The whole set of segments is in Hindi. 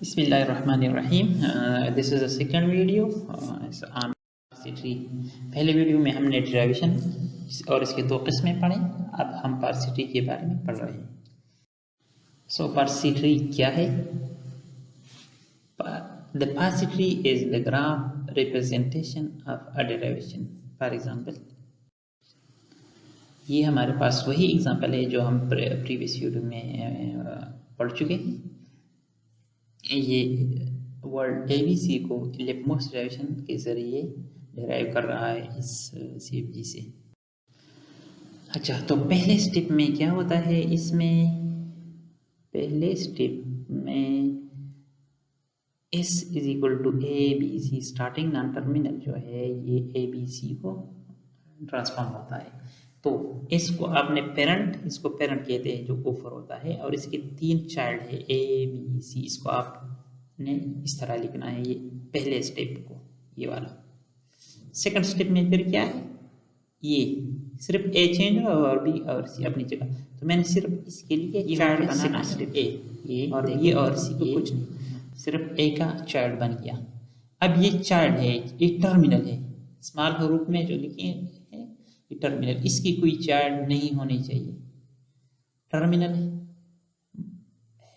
बिस्मिल्लाहिर्रहमानिर्रहीम। This is the second video on parse tree. पहले वीडियो में हमने डेरिवेशन और इसके दो किस्में पढ़े। अब हम पार्सिटी के बारे में पढ़ रहे हैं। सो पार्सिटी क्या है? The parse tree is the graph representation of a derivation. For example, ये हमारे पास वही एग्जांपल है जो हम प्रीवियस वीडियो में पढ़ चुके हैं। ये वर्ड ABC को लिपमोस डेरिवेशन के जरिए डेराइव कर रहा है इस CFG से। अच्छा, तो पहले स्टेप में क्या होता है? इसमें पहले स्टेप में S is equal to ABC, starting non terminal जो है ये ABC को ट्रांसफॉर्म होता है। तो इसको आपने पेरेंट, इसको पेरेंट कहते हैं जो ऊपर होता है, और इसके तीन चाइल्ड है ABC। इसको आपने इस तरह लिखना है, ये पहले स्टेप को, ये वाला। सेकंड स्टेप में फिर क्या है? ये सिर्फ A चेंज हो और B और C अपनी जगह। तो मैंने सिर्फ इसके लिए चाइल्ड बनाना है, सिर्फ A, ये और B और C को कुछ नहीं, सिर्फ A का चाइल्ड बन गया। अब ये चाइल्ड है, ये टर्मिनल है, स्मॉल रूप में जो लिखे हैं ये टर्मिनल, इसकी कोई चाइल्ड नहीं होनी चाहिए। टर्मिनल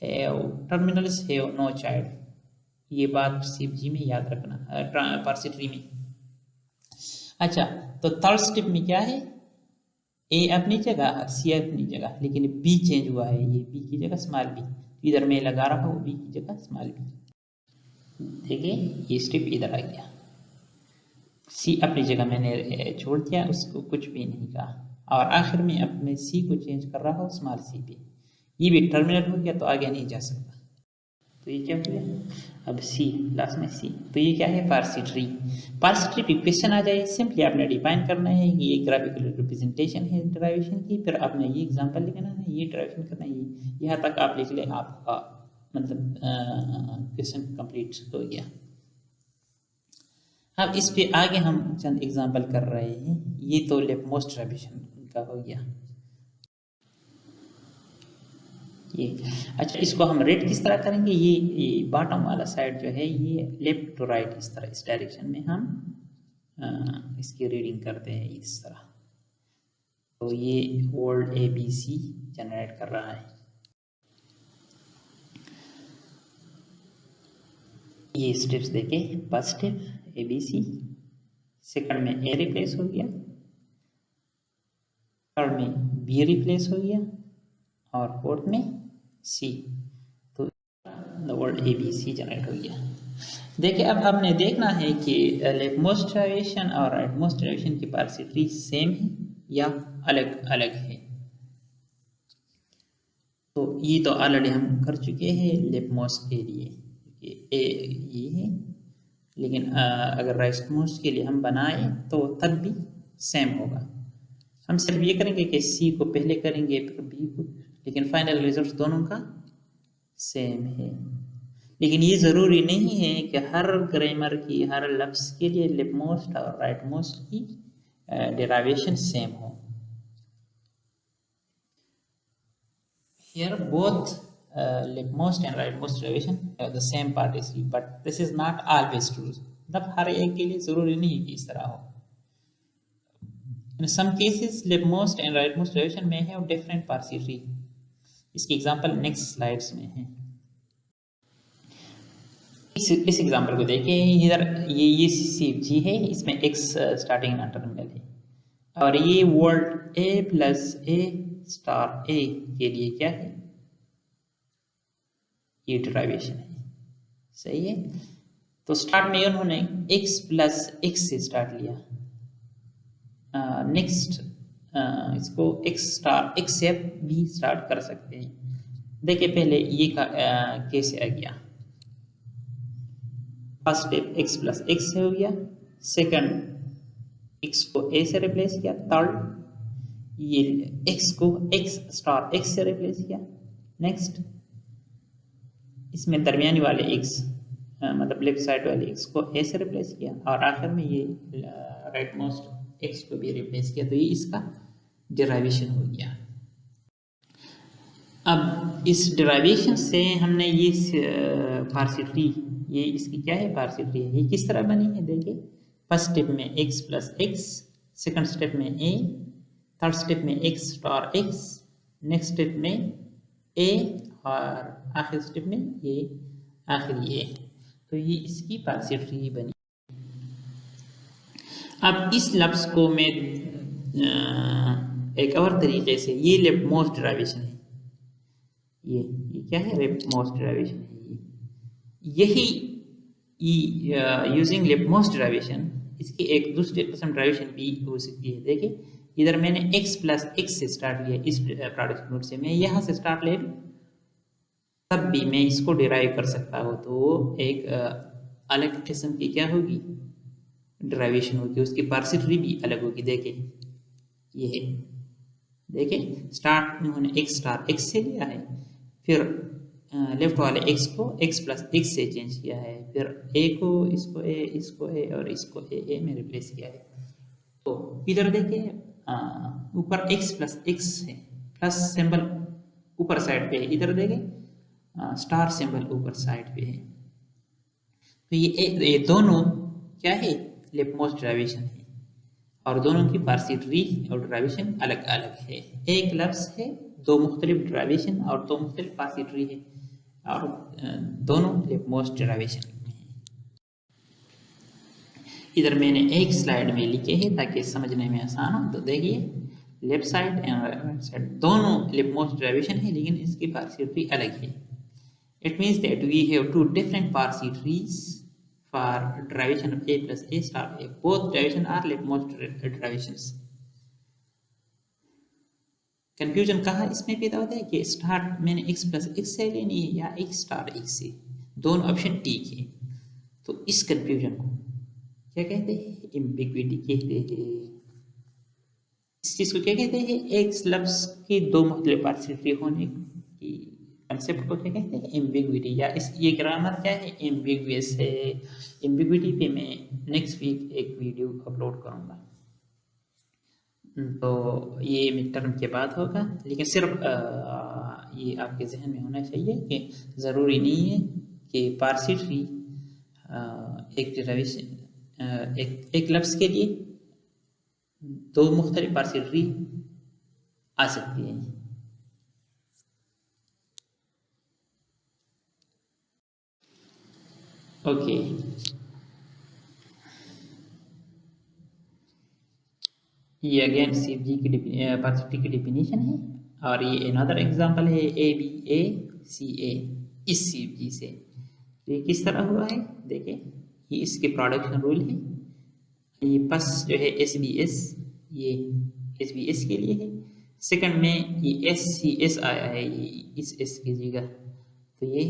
है, टर्मिनल है नो चाइल्ड। ये बात CFG में याद रखना, पार्सिटी में। अच्छा, तो थर्ड स्टेप में क्या है? A अपनी जगह, C अपनी जगह, लेकिन B चेंज हुआ है, ये B की जगह स्मॉल b, इधर मैं लगा रहा हूँ B की जगह स्मॉल b। देखिए ये स्टेप इधर आ गया। C अपनी जगह मैंने छोड़ दिया, उसको कुछ भी नहीं कहा, और आखिर में अपने C को चेंज कर रहा हूँ स्मॉल c पे। ये भी टर्मिनल हो गया, तो आगे नहीं जा सकता। तो ये क्या हो गया? अब C, लास्ट में C। तो ये क्या है? पार्सिटी। पार्सिटी पे क्वेश्चन आ जाए, सिंपली आपने डिफाइन करना है कि ये ग्राफिकल रिप्रेजेंटेशन है डेरिवेशन की, फिर आपने ये एग्जांपल लिखना है, ये डेरिवेशन करना है, यहाँ तक आप लिख लें, आपका मतलब क्वेश्चन कंप्लीट हो गया। अब इस पे आगे हम चंद एग्जांपल कर रहे हैं। ये तो लेफ्टमोस्ट डेरिवेशन का हो गया ये। अच्छा, इसको हम रेट किस तरह करेंगे? ये बॉटम वाला साइड जो है ये लेफ्ट टू राइट, इस तरह, इस डायरेक्शन में हम इसकी रीडिंग करते हैं इस तरह। तो ये वर्ड ABC जनरेट कर रहा है। ये स्टेप्स देखे, फर्स्ट स्टेप ABC, सेकंड में A रिप्लेस हो गया, थर्ड में B रिप्लेस हो गया, और फोर्थ में C। तो वर्ड ABC जनरेट हो गया। देखिए, अब हमने देखना है कि लेफ्टमोस्ट डेरिवेशन और राइटमोस्ट डेरिवेशन की पार्सिटी सेम है या अलग अलग है। तो ये तो ऑलरेडी हम कर चुके हैं लेफ्टमोस्ट के लिए, ये है, लेकिन अगर राइटमोस्ट के लिए हम बनाए तो तब भी सेम होगा। हम सिर्फ ये करेंगे कि C को पहले करेंगे फिर B को, लेकिन फाइनल रिजल्ट दोनों का सेम है। लेकिन ये ज़रूरी नहीं है कि हर ग्रामर की, हर लफ्ज़ के लिए लेफ्टमोस्ट और राइटमोस्ट की डेरिवेशन सेम हो। Here both leftmost and rightmost derivation have the same participle, but this is not always true. मतलब हर एक के लिए ज़रूरी नहीं कि इस तरह हो। In some cases, leftmost and rightmost derivation may have different participles. इसकी एग्जांपल नेक्स्ट स्लाइड्स में है। इस एग्जांपल को देखें, इधर ये CFG है, इसमें x स्टार्टिंग नॉन टर्मिनल है, और ये word A plus A star A के लिए क्या है? ये डेरिवेशन है, सही है। तो स्टार्ट में उन्होंने x प्लस x से स्टार्ट लिया, नेक्स्ट इसको x स्टार x से B स्टार्ट कर सकते हैं। देखिए पहले ये का कैसे आ गया। First step x plus x से हो गया, सेकंड x को a से रिप्लेस किया, थर्ड ये x को x स्टार x से रिप्लेस किया, नेक्स्ट इसमें दरमियानी वाले x मतलब लेफ्ट साइड वाले x को a से रिप्लेस किया, और आखिर में ये राइट मोस्ट x को भी रिप्लेस किया। तो ये इसका डेरिवेशन हो गया। अब इस डेरिवेशन से हमने ये पार्सिटी, ये इसकी क्या है पार्सिटी है, ये किस तरह बनी है देखिए। फर्स्ट स्टेप में x plus x, second step में a, थर्ड स्टेप में x star x, next step में a, और आखिरी स्टेप में ये आखिरी a। तो ये इसकी पार्सिटी बनी। अब इस लफ्ज़ को मैं एक और तरीके से, ये लेफ्ट मोस्ट डेरिवेशन है, ये क्या है, लेफ्ट मोस्ट डेरिवेशन है ये, यही यूजिंग लेफ्ट मोस्ट डेरिवेशन इसकी एक दूसरी किस्म डेरिवेशन भी हो सकती है। देखिए इधर मैंने x प्लस एक्स से स्टार्ट लिया, इस प्रोडक्ट नोट से मैं यहाँ से स्टार्ट ले लूँ तब भी मैं इसको डिराइव कर सकता हूँ। तो एक अलग किस्म की क्या होगी डेरिवेशन होगी, उसकी पार्सिटी भी अलग होगी। देखिए ये है, देखिए स्टार्ट उन्होंने x स्टार x से लिया है, फिर लेफ्ट वाले x को x प्लस एक्स से चेंज किया है, फिर a को इसको a, इसको a और इसको a में रिप्लेस किया है। तो इधर देखिए ऊपर x प्लस एक्स है, प्लस सिंबल ऊपर साइड पे है, इधर देखिए स्टार सिंबल ऊपर साइड पे है। तो ये दोनों क्या है लेफ्ट मोस्ट डेरिवेशन है, और दोनों की पार्सिटी और डेरिवेशन अलग अलग है। एक लफ्ज़ है, दो मुख्तलिफ डेरिवेशन और दो मुख्तलिफ पार्सिटी है, और दोनों लेफ्ट मोस्ट डेरिवेशन है। इधर मैंने एक स्लाइड में लिखे हैं ताकि समझने में आसान हो। तो देखिए left side and right side दोनों लेफ्ट मोस्ट डेरिवेशन है, लेकिन इसकी पार्सिटी अलग है। It means that we have two different parse trees for derivation of a plus a star a. Both derivation are leftmost derivations. Confusion कहाँ इसमें पैदा होता है कि स्टार्ट मैंने x प्लस एक्स से लेनी है या x स्टार x से, दोनों ऑप्शन ठीक है। तो इस कंफ्यूजन को क्या कहते हैं, एम्बिग्विटी कहते हैं। इस चीज को क्या कहते हैं, एक लफ्ज की दो मुख्तलिफ पार्सिटी होने की कंसेप्ट को क्या कहते हैं, एम्बिग्विटी। या इस ये ग्रामर क्या है, एम्बिग्वियस है। एम्बिग्विटी पे मैं नेक्स्ट वीक एक वीडियो अपलोड करूँगा, तो ये मिड टर्म के बाद होगा। लेकिन सिर्फ ये आपके जहन में होना चाहिए कि ज़रूरी नहीं है कि पार्सिटी एक डेरिवेशन एक लफ्ज़ के लिए दो मुख्तलिफ पार्सिटी आ सकती है। ओके ये अगेन सीएफजी की पार्सिटी की डेफिनेशन है, और ये अनदर एग्जांपल है ए बी ए सी ए इस सीएफजी से। ये किस तरह हुआ है देखिए, ये इसके प्रोडक्शन रूल है। ये फर्स्ट जो है एस बी एस, ये एस बी एस के लिए है। सेकंड में ये एस सी एस आया है, ये इस एस की जगह, तो ये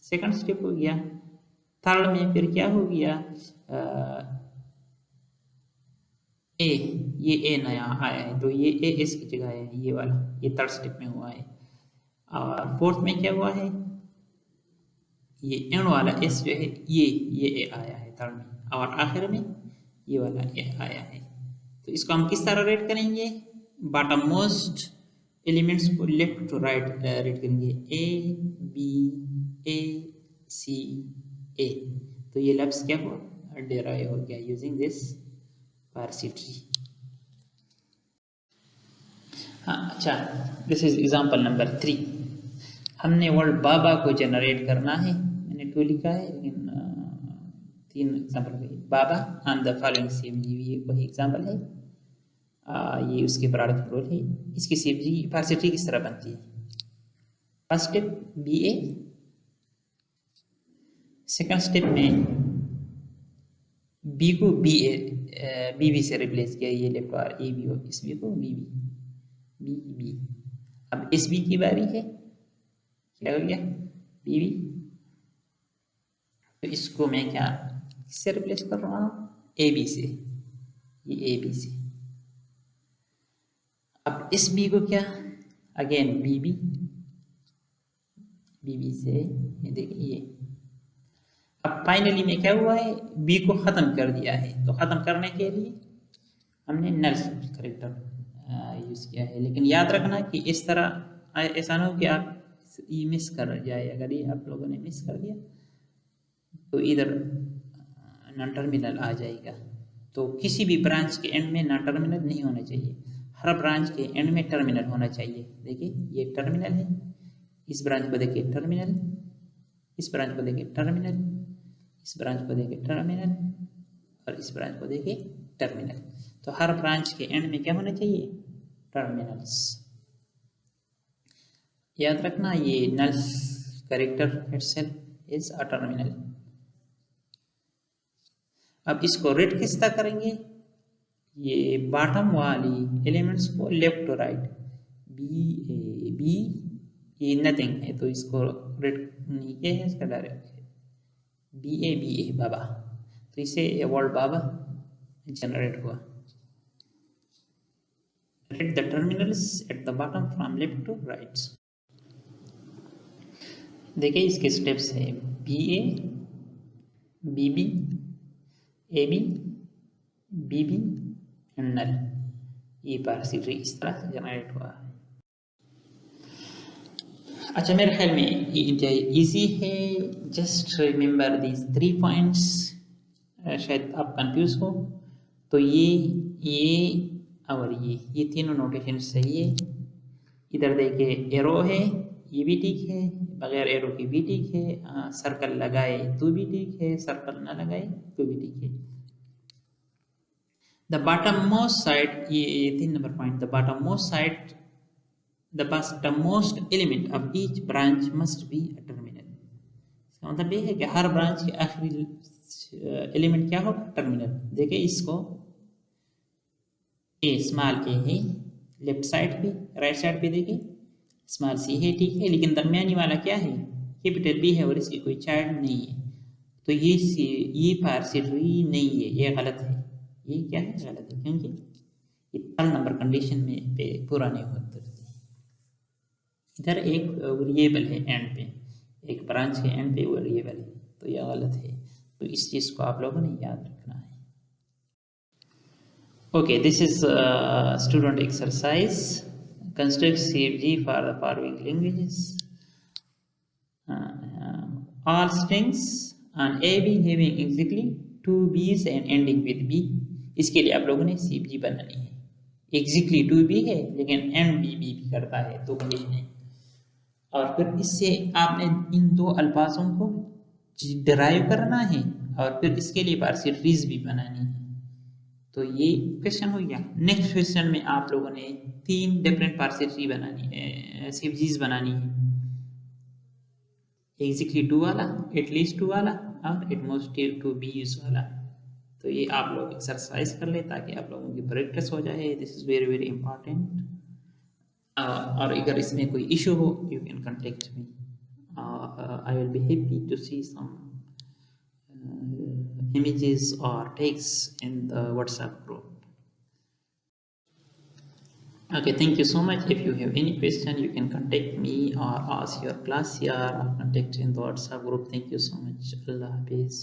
सेकंड स्टेप हो गया। थर्ड में फिर क्या हो गया, ए, ये ए नया आया है, तो ये ए एस की जगह है, ये वाला ये थर्ड स्टेप में हुआ है। और फोर्थ में क्या हुआ है, ये एंड वाला एस जो है ये ए आया है थर्ड में, और आखिर में ये वाला ए आया है। तो इसको हम किस तरह रेट करेंगे, बॉटम मोस्ट एलिमेंट्स को लेफ्ट टू राइट रेट करेंगे, ए बी ए सी ए। तो ये लफ्ज़ क्या हुआ, डेराइव हो गया यूजिंग दिस पार्सिटी। हाँ अच्छा, दिस इज एग्जांपल नंबर 3। हमने वर्ड बाबा को जनरेट करना है, मैंने 2 लिखा है लेकिन 3 एग्जांपल है। बाबा ऑन द फॉलोइंग सीएमजी वही एग्जांपल है, ये उसके प्रोडक्ट रूल है। इसकी सीएमजी पार्सिटी किस तरह बनती है, फर्स्ट स्टेप बी ए, सेकंड स्टेप में बी को बी ए बी बी से रिप्लेस किया, ये लेफ्ट और ए बी हो, इस बी को बी बी बी बी। अब इस बी की बारी है, क्या हो गया बी बी, तो इसको मैं क्या किससे रिप्लेस कर रहा हूँ, ए बी से, ये ए बी से। अब इस बी को क्या अगेन बी बी से, ये देखिए ये। अब फाइनली में क्या हुआ है, बी को ख़त्म कर दिया है, तो ख़त्म करने के लिए हमने नल कैरेक्टर यूज़ किया है। लेकिन याद रखना कि इस तरह ऐसा ना हो कि आप ये मिस कर जाए। अगर ये आप लोगों ने मिस कर दिया तो इधर नॉन टर्मिनल आ जाएगा। तो किसी भी ब्रांच के एंड में नॉन टर्मिनल नहीं होना चाहिए, हर ब्रांच के एंड में टर्मिनल होना चाहिए। देखिए ये टर्मिनल है, इस ब्रांच को देखिए टर्मिनल, इस ब्रांच को देखिए टर्मिनल, इस ब्रांच को देखिए टर्मिनल और इस ब्रांच को देखिए टर्मिनल। तो हर ब्रांच के एंड में क्या होना चाहिए? टर्मिनल्स। याद रखना ये null character itself is a terminal. अब इसको रेड किस तरह करेंगे? ये बॉटम वाली एलिमेंट्स को लेफ्ट टू राइट, बी ये नथिंग है तो इसको रेड नीचे है, इसका डायरेक्ट है बी ए बाबा, तो इसे वर्ड बाबा जनरेट हुआ। Read the terminals at the bottom from left to right. देखिए इसके स्टेप्स है B A B B A B B B and null. ये पारसी ट्री इस तरह से जनरेट हुआ है। अच्छा मेरे ख्याल में इजी है, जस्ट रिमेंबर दीज 3 पॉइंट्स। शायद आप कंफ्यूज हो तो ये और ये तीनों नोटेशन सही है। इधर देखिए एरो है, ये भी ठीक है, बगैर एरो के भी ठीक है, सर्कल लगाए तो भी ठीक है, सर्कल ना लगाए तो भी ठीक है। द बॉटम मोस्ट साइड, ये 3 number point, the bottom most side, the bottom most element of each branch must be a terminal. इसका मतलब ये है कि हर ब्रांच के आखिरी एलिमेंट क्या होगा? टर्मिनल। देखिए इसको ए स्मॉल ए है लेफ्ट साइड पे, राइट साइड पे देखिए स्मॉल सी है, ठीक है, लेकिन दरमियानी वाला क्या है? कैपिटल बी है और इसकी कोई चाइल्ड नहीं है, तो ये पारसी ट्री नहीं है, ये गलत है। ये क्या है? गलत है, क्योंकि ये 3 नंबर कंडीशन में पे पूरा नहीं होता। इधर एक वेरिएबल है एंड पे, एक ब्रांच के एंड पे वेरिएबल है, तो यह गलत है। तो इस चीज़ को आप लोगों ने याद रखना है। Okay, this is student exercise. Construct CFG for the following languages. All strings on AB having exactly 2 B's and ending with B. इसके लिए आप लोगों ने CFG बनानी है। Exactly 2 B है लेकिन end B भी करता है, तो कंडीशन है। और फिर इससे आपने इन 2 अल्फाजों को डिराइव करना है और फिर इसके लिए पार्शियल ट्रीज भी बनानी है। तो ये क्वेश्चन हो गया। नेक्स्ट क्वेश्चन में आप लोगों ने 3 डिफरेंट पार्शियल ट्री बनानी है, सीरीज बनानी है, एग्जैक्टली 2 वाला, एटलीस्ट 2 वाला और एटमोस्ट 2 बीज वाला। तो ये आप लोग एक्सरसाइज कर ले ताकि आप लोगों की प्रैक्टिस हो जाए। This is very very important. और अगर इसमें कोई इशू हो you can contact me, I will be happy to see some images or text in the WhatsApp group. Okay, thank you so much. If you have any question you can contact me or ask your class here or contact in the WhatsApp group. Thank you so much. Allah Hafiz.